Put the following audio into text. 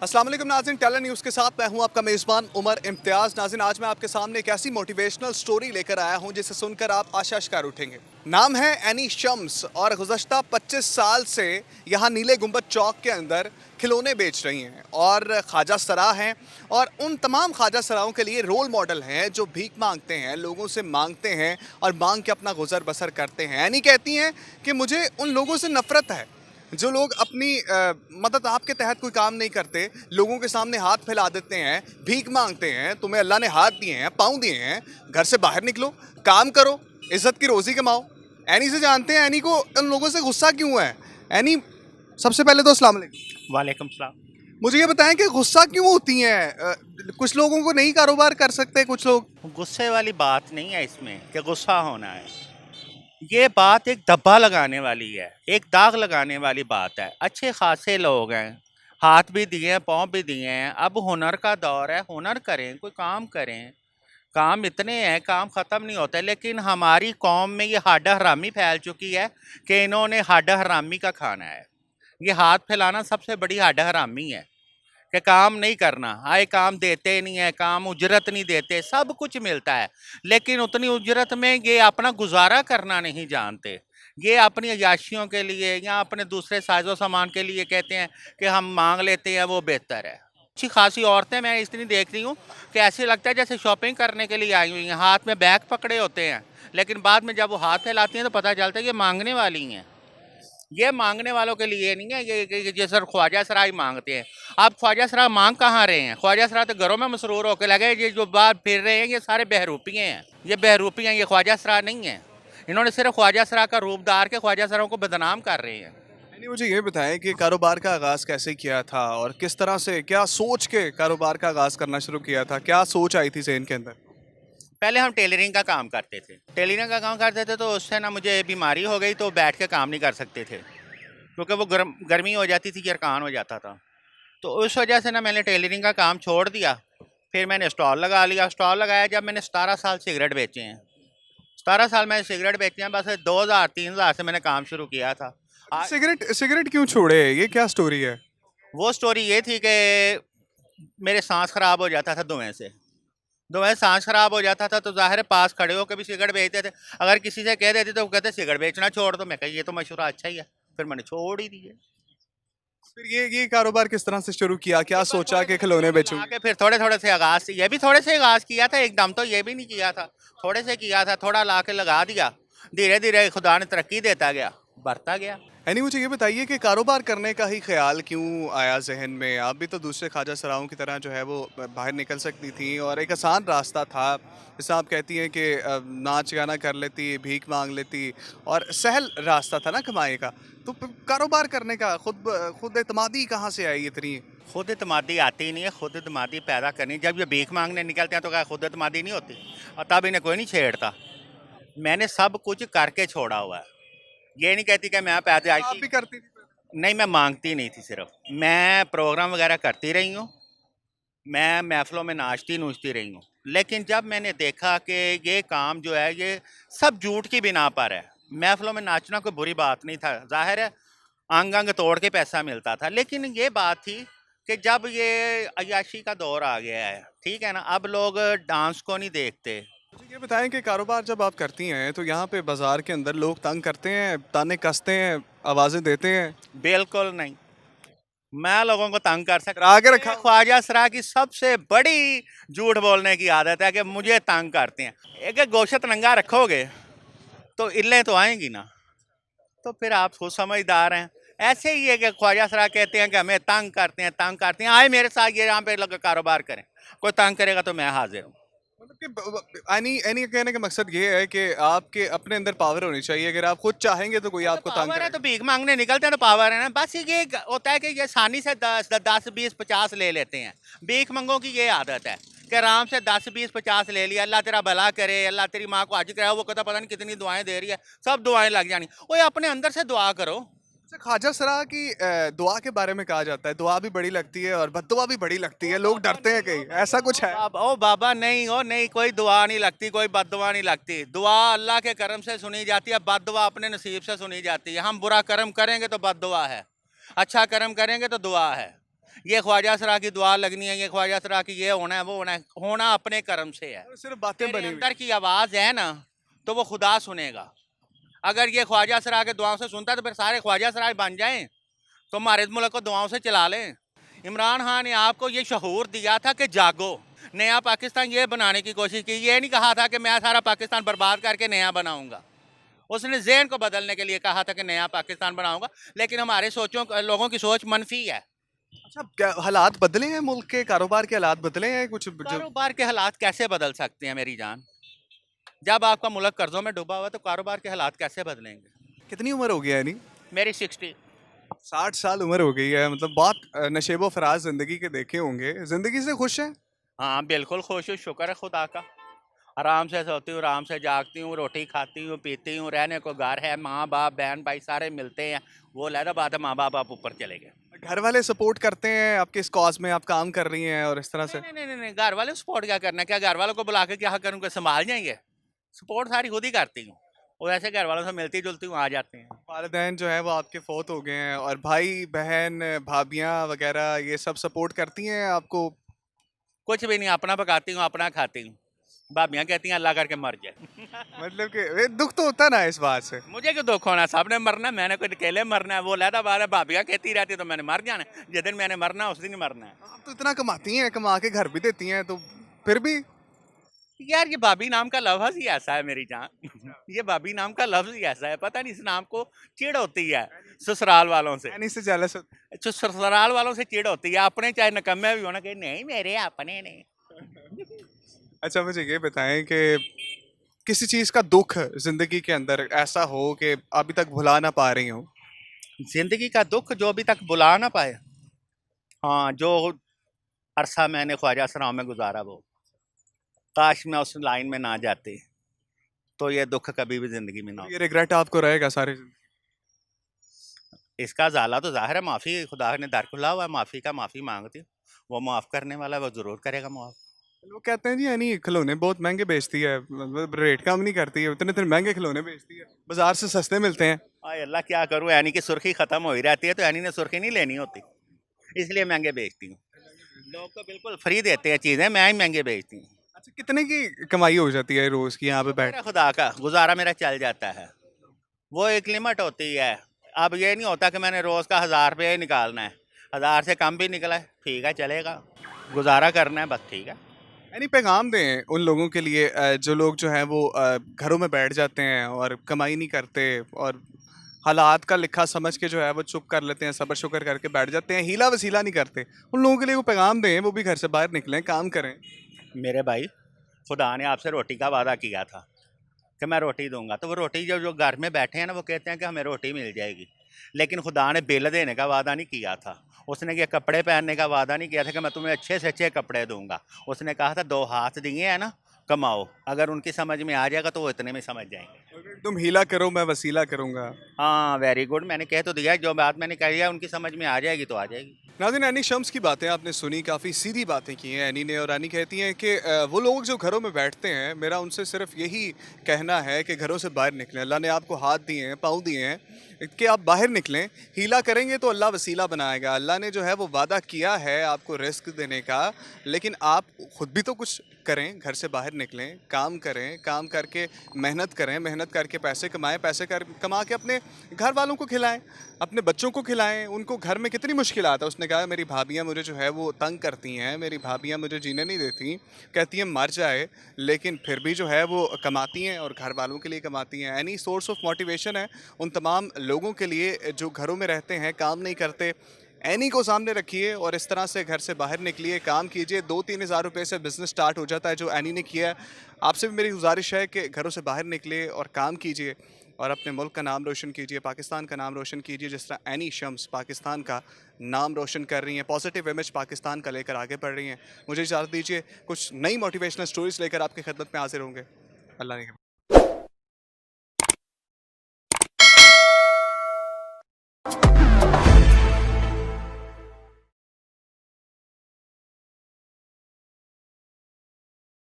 अस्सलाम वालेकुम नाज़रीन, टैलेंट न्यूज़ के साथ मैं हूं आपका मेज़बान उमर इम्तियाज़। नाज़रीन, आज मैं आपके सामने एक ऐसी मोटिवेशनल स्टोरी लेकर आया हूं जिसे सुनकर आप आशाशकार उठेंगे। नाम है एनी शम्स और गुज़श्ता 25 साल से यहां नीले गुंबद चौक के अंदर खिलौने बेच रही हैं और ख्वाजा सरा हैं और उन तमाम ख्वाजा सराओं के लिए रोल मॉडल हैं जो भीख मांगते हैं, लोगों से मांगते हैं और मांग के अपना गुजर बसर करते हैं। एनी कहती हैं कि मुझे उन लोगों से नफ़रत है जो लोग अपनी मदद आपके तहत कोई काम नहीं करते, लोगों के सामने हाथ फैला देते हैं, भीख मांगते हैं। तुम्हें अल्लाह ने हाथ दिए हैं, पाँव दिए हैं, घर से बाहर निकलो, काम करो, इज्जत की रोज़ी कमाओ। एनी से जानते हैं एनी को उन लोगों से गुस्सा क्यों है। एनी, सबसे पहले तो अस्सलाम वालेकुम। वालेकुम सलाम। मुझे ये बताएं कि गुस्सा क्यों होती हैं। कुछ लोगों को नहीं कारोबार कर सकते, कुछ लोग। गुस्से वाली बात नहीं है इसमें कि गुस्सा होना है। ये बात एक धब्बा लगाने वाली है, एक दाग लगाने वाली बात है। अच्छे खासे लोग हैं, हाथ भी दिए हैं, पाँव भी दिए हैं। अब हुनर का दौर है, हुनर करें, कोई काम करें। काम इतने हैं, काम ख़त्म नहीं होते। लेकिन हमारी कौम में ये हाडा हरामी फैल चुकी है कि इन्होंने हाडा हरामी का खाना है। ये हाथ फैलाना सबसे बड़ी हाडा हरामी है कि काम नहीं करना। आए काम देते नहीं है, काम उजरत नहीं देते, सब कुछ मिलता है लेकिन उतनी उजरत में ये अपना गुजारा करना नहीं जानते। ये अपनी अयाशियों के लिए या अपने दूसरे साजो सामान के लिए कहते हैं कि हम मांग लेते हैं, वो बेहतर है। अच्छी खासी औरतें मैं इतनी देख रही हूँ कि ऐसे लगता है जैसे शॉपिंग करने के लिए आई हुई हैं, हाथ में बैग पकड़े होते हैं, लेकिन बाद में जब वो हाथ फैलाती हैं तो पता चलता है कि मांगने वाली हैं। ये मांगने वालों के लिए नहीं है। ये जैसे ख्वाजा सरा ही मांगते हैं। आप ख्वाजा सरा मांग कहाँ रहे हैं? ख्वाजा सरा तो घरों में मसरूर होकर लगे। ये जो बाहर फिर रहे हैं ये सारे बहरूपिये हैं। ये बहरूपिये हैं, ये ख्वाजा सरा नहीं है। इन्होंने सिर्फ ख्वाजा सरा का रूप धार के ख्वाजा सराओं को बदनाम कर रहे हैं। एनी, मुझे ये बताएं कि कारोबार का आगाज़ कैसे किया था और किस तरह से, क्या सोच के कारोबार का आगाज़ करना शुरू किया था, क्या सोच आई थी ज़हन के अंदर। पहले हम टेलरिंग का काम करते थे। टेलरिंग का काम करते थे तो उससे ना मुझे बीमारी हो गई तो बैठ के काम नहीं कर सकते थे, क्योंकि वो गर्मी हो जाती थी, यरकान हो जाता था। तो उस वजह से ना मैंने टेलरिंग का काम छोड़ दिया। फिर मैंने स्टॉल लगा लिया। स्टॉल लगाया जब मैंने 17 साल सिगरेट बेचे हैं। 17 साल मैंने सिगरेट बेचे हैं। बस 2000-3000 से मैंने काम शुरू किया था। अच्छा, आज सिगरेट सिगरेट क्यों छोड़े, ये क्या स्टोरी है। वो स्टोरी ये थी कि मेरे सांस खराब हो जाता था धुएं से। धुएं सांस खराब हो जाता था तो ज़ाहिर है पास खड़े होकर भी सिगरेट बेचते थे। अगर किसी से कह देते तो वो कहते सिगरेट बेचना छोड़ दो। मैं कही ये तो मशवरा अच्छा ही है, फिर मैंने छोड़ ही दिए। फिर ये कारोबार किस तरह से शुरू किया, क्या ये बस सोचा थोड़े कि थोड़े खिलौने खिलौने ला बेचूंगी। के फिर थोड़े थोड़े से आगाज से, ये भी थोड़े से आगाज किया था, एकदम तो ये भी नहीं किया था। थोड़े से किया था, थोड़ा ला के लगा दिया। धीरे धीरे खुदा ने तरक्की देता गया, बढ़ता गया। एनी, मुझे ये बताइए कि कारोबार करने का ही ख्याल क्यों आया जहन में। आप भी तो दूसरे ख्वाजा सराओं की तरह जो है वो बाहर निकल सकती थी और एक आसान रास्ता था। जैसे आप कहती हैं कि नाच गाना कर लेती, भीख मांग लेती और सहल रास्ता था ना कमाए का। तो कारोबार करने का खुद एतमादी कहाँ से आई इतनी। खुद एतमादी आती ही नहीं है। खुद एतमादी पैदा करनी, जब ये भीख मांगने निकलते हैं तो क्या खुद एतमादी नहीं होती? और तब इन्हें कोई नहीं छेड़ता। मैंने सब कुछ करके छोड़ा हुआ है। ये नहीं कहती कि मैं आप पैदाइशी। भी करती थी। नहीं, मैं मांगती नहीं थी। सिर्फ मैं प्रोग्राम वगैरह करती रही हूँ, मैं महफ़िलों में नाचती नूचती रही हूँ। लेकिन जब मैंने देखा कि ये काम जो है ये सब झूठ की बिना पर है। महफ़िलों में नाचना कोई बुरी बात नहीं था, ज़ाहिर है अंग अंग तोड़ के पैसा मिलता था। लेकिन ये बात थी कि जब ये अय्याशी का दौर आ गया है, ठीक है ना, अब लोग डांस को नहीं देखते। मुझे ये बताएं कि कारोबार जब आप करती हैं तो यहाँ पे बाजार के अंदर लोग तंग करते हैं, ताने कसते हैं, आवाज़ें देते हैं। बिल्कुल नहीं, मैं लोगों को तंग कर फिर आगे सकता। रखा ये हुआ। ख्वाजा सरा की सबसे बड़ी झूठ बोलने की आदत है कि मुझे तंग करते हैं। एक गोशत नंगा रखोगे तो इल्लें तो आएंगी ना। तो फिर आप खुद समझदार हैं। ऐसे ही है कि ख्वाजा सरा कहते हैं कि हमें तंग करते हैं, तंग करते हैं। आए मेरे साथ ये यहाँ पे लग कारोबार करें, कोई तंग करेगा तो मैं हाजिर हूँ। मतलब कि एनी एनी कहने का मकसद ये है कि आपके अपने अंदर पावर होनी चाहिए। अगर आप खुद चाहेंगे तो कोई वो तो आपको तंग पावर है, तो करेगा। भीख मांगने निकलते हैं तो पावर है ना। बस ये होता है कि ये आसानी से 10 10 20 50 ले लेते हैं। भीख मंगों की ये आदत है कि आराम से 10 20 50 ले लिया। अल्लाह तेरा भला करे, अल्लाह तेरी माँ को हज कराए। वो कहता पता नहीं कितनी दुआएं दे रही है, सब दुआएं लग जानी। ओए अपने अंदर से दुआ करो। अच्छा, ख्वाजा सरा की दुआ के बारे में कहा जाता है, दुआ भी बड़ी लगती है और बद्दुआ भी बड़ी लगती ओ है, लोग बाबा डरते हैं नहीं, कहीं, ऐसा कुछ है। ओ बाबा नहीं, ओ नहीं, कोई दुआ नहीं लगती, कोई बद्दुआ नहीं लगती। दुआ अल्लाह के करम से सुनी जाती है, बद्दुआ अपने नसीब से सुनी जाती है। हम बुरा कर्म करेंगे तो बद्दुआ है, अच्छा कर्म करेंगे तो दुआ है। ये ख्वाजा सरा की दुआ लगनी है, ये ख्वाजा सरा की ये होना है, वो होना है। होना अपने कर्म से है। सिर्फ बातें तेरे बनी हुई अंदर की आवाज़ है ना, तो वो खुदा सुनेगा। अगर ये ख्वाजा सरा के दुआओं से सुनता तो फिर सारे ख्वाजा सराय बन जाएं, तो हमारे मुल्क को दुआओं से चला लें। इमरान खान ने आपको ये शहूर दिया था कि जागो, नया पाकिस्तान ये बनाने की कोशिश की। ये नहीं कहा था कि मैं सारा पाकिस्तान बर्बाद करके नया बनाऊंगा। उसने ज़हन को बदलने के लिए कहा था कि नया पाकिस्तान बनाऊंगा, लेकिन हमारे लोगों की सोच मनफी है। अच्छा, क्या हालात बदले हैं? मुल्क के कारोबार के हालात बदले हैं कुछ जो? कारोबार के हालात कैसे बदल सकते हैं मेरी जान? जब आपका मुल्क कर्जों में डूबा हुआ है तो कारोबार के हालात कैसे बदलेंगे? कितनी उम्र हो गई है यानी? मेरी 60। 60 साल उम्र हो गई है, मतलब बहुत नशेबो फराज जिंदगी के देखे होंगे। जिंदगी से खुश हैं? हाँ बिल्कुल खुश हूँ, शुक्र है खुदा का। आराम से सोती हूँ, आराम से जागती हूँ, रोटी खाती हूँ, पीती हूँ, रहने को घर है, माँ बाप बहन भाई सारे मिलते हैं। वो लहदा बात है, माँ बाप आप ऊपर चले गए। घर वाले सपोर्ट करते हैं आपके इस कॉज में? आप काम कर रही हैं और इस तरह से? नहीं नहीं नहीं नहीं, घर वाले सपोर्ट क्या करना है? क्या घर वालों को बुला के क्या करूँगा? संभाल जाएंगे? सपोर्ट सारी खुद ही करती हूँ। और ऐसे घर वालों से मिलती जुलती हूँ, आ जाते हैं। वालिदैन जो है वो आपके फौत हो गए हैं, और भाई बहन भाभियाँ वगैरह ये सब सपोर्ट करती हैं आपको? कुछ भी नहीं, अपना पकाती हूँ, अपना खाती हूँ। भाभियाँ कहती हैं अल्लाह करके मर जाए। मतलब कि दुख तो होता ना इस बात से? मुझे क्यों दुख होना? सबने मरना, मैंने कोई अकेले मरना है? वो लहदा बात है, भाभियाँ कहती रहती है तो मैंने मर जाना है। जिस दिन मैंने मरना है उस दिन ही मरना है। आप तो इतना कमाती हैं, कमा के घर भी देती हैं, तो फिर भी? यार ये भाभी नाम का लफ्ज़ ही ऐसा है मेरी जान। ये भाभी नाम का लफ्ज़ ही ऐसा है, पता नहीं इस नाम को चिढ़ होती है ससुराल वालों से। यानी से जेलस? जो ससुराल वालों से चिढ़ होती है, अपने चाहे नकम्मे भी होना, कि नहीं मेरे अपने नहीं। अच्छा, मुझे ये बताएं कि किसी चीज़ का दुख जिंदगी के अंदर ऐसा हो कि अभी तक भुला ना पा रही हो? जिंदगी का दुख जो अभी तक बुला ना पाए? हाँ, जो अरसा मैंने ख्वाजा सराओं में गुजारा, वो काश मैं उस लाइन में ना जाती, तो ये दुख कभी भी जिंदगी में ना ये रिग्रेट आपको रहेगा सारी जिंदगी? हो। इसका ज़ाला तो ज़ाहिर है, माफ़ी खुदा ने दर खुला हुआ है, माफ़ी का माफ़ी मांगती हूँ। वो माफ़ करने वाला है, वो ज़रूर करेगा माफ़। लोग कहते हैं जी यानी खिलौने बहुत महंगे बेचती है, मतलब रेट कम नहीं करती है, इतने इतने महंगे खिलौने बेचती है, बाजार से सस्ते मिलते हैं। आय अल्लाह, क्या करूँ, यानी कि सुर्खी ख़त्म हो ही रहती है, तो यानी ने सुर्खी नहीं लेनी होती, इसलिए महंगे बेचती हूँ। लोग तो बिल्कुल फ्री देते हैं चीज़ें, मैं ही महंगे बेचती हूँ। अच्छा, कितने की कमाई हो जाती है रोज की यहाँ पे बैठ? मेरा खुदा का गुजारा मेरा चल जाता है। वो एक लिमिट होती है। अब ये नहीं होता कि मैंने रोज़ का 1000 रुपये ही निकालना है। 1000 से कम भी निकला है ठीक है, चलेगा, गुजारा करना है बस, ठीक है। यानी पैगाम दें उन लोगों के लिए जो लोग जो है वो घरों में बैठ जाते हैं और कमाई नहीं करते, और हालात का लिखा समझ के जो है वो चुप कर लेते हैं, सब्र शुक्र करके बैठ जाते हैं, हीला वसीला नहीं करते। उन लोगों के लिए वो पैगाम दें, वो भी घर से बाहर निकलें, काम करें। मेरे भाई, खुदा ने आपसे रोटी का वादा किया था कि मैं रोटी दूंगा, तो वो रोटी जो जो घर में बैठे हैं ना, वो कहते हैं कि हमें रोटी मिल जाएगी, लेकिन खुदा ने बिल देने का वादा नहीं किया था। उसने ये कपड़े पहनने का वादा नहीं किया था कि मैं तुम्हें अच्छे से अच्छे कपड़े दूंगा। उसने कहा था 2 हाथ दिए हैं ना, कमाओ। अगर उनकी समझ में आ जाएगा तो वो इतने में समझ जाएंगे। तुम हीला करो, मैं वसीला करूंगा। हाँ वेरी गुड, मैंने कह तो दिया, जो बात मैंने कही है उनकी समझ में आ जाएगी तो आ जाएगी। नाज़रीन, एनी शम्स की बातें आपने सुनी, काफ़ी सीधी बातें की हैं एनी ने, और एनी कहती हैं कि वो लोग जो घरों में बैठते हैं, मेरा उनसे सिर्फ यही कहना है कि घरों से बाहर निकलें। अल्लाह ने आपको हाथ दिए हैं, पाँव दिए हैं कि आप बाहर निकलें। हीला करेंगे तो अल्लाह वसीला बनाएगा। अल्लाह ने जो है वो वादा किया है आपको रिस्क देने का, लेकिन आप खुद भी तो कुछ करें, घर से बाहर निकलें, काम करें, काम करके मेहनत करें, मेहनत करके पैसे कमाएं, कमा के अपने घर वालों को खिलाएं, अपने बच्चों को खिलाएं। उनको घर में कितनी मुश्किलात है। उसने कहा मेरी भाभियाँ मुझे जो है वो तंग करती हैं, मेरी भाभियाँ मुझे जीने नहीं देती, कहती हैं मर जाए, लेकिन फिर भी जो है वो कमाती हैं और घर वालों के लिए कमाती हैं। एनी सोर्स ऑफ मोटिवेशन है उन तमाम लोगों के लिए जो घरों में रहते हैं, काम नहीं करते। एनी को सामने रखिए और इस तरह से घर से बाहर निकलिए, काम कीजिए। 2-3 हज़ार रुपये से बिज़नेस स्टार्ट हो जाता है, जो एनी ने किया है। आपसे भी मेरी गुजारिश है कि घरों से बाहर निकलिए और काम कीजिए और अपने मुल्क का नाम रोशन कीजिए, पाकिस्तान का नाम रोशन कीजिए, जिस तरह एनी शम्स पाकिस्तान का नाम रोशन कर रही हैं, पॉजिटिव इमेज पाकिस्तान का लेकर आगे बढ़ रही हैं। मुझे इजाज़त दीजिए, कुछ नई मोटिवेशनल स्टोरीज़ लेकर आपकी खिदमत में हाजिर होंगे। अल्लाह ने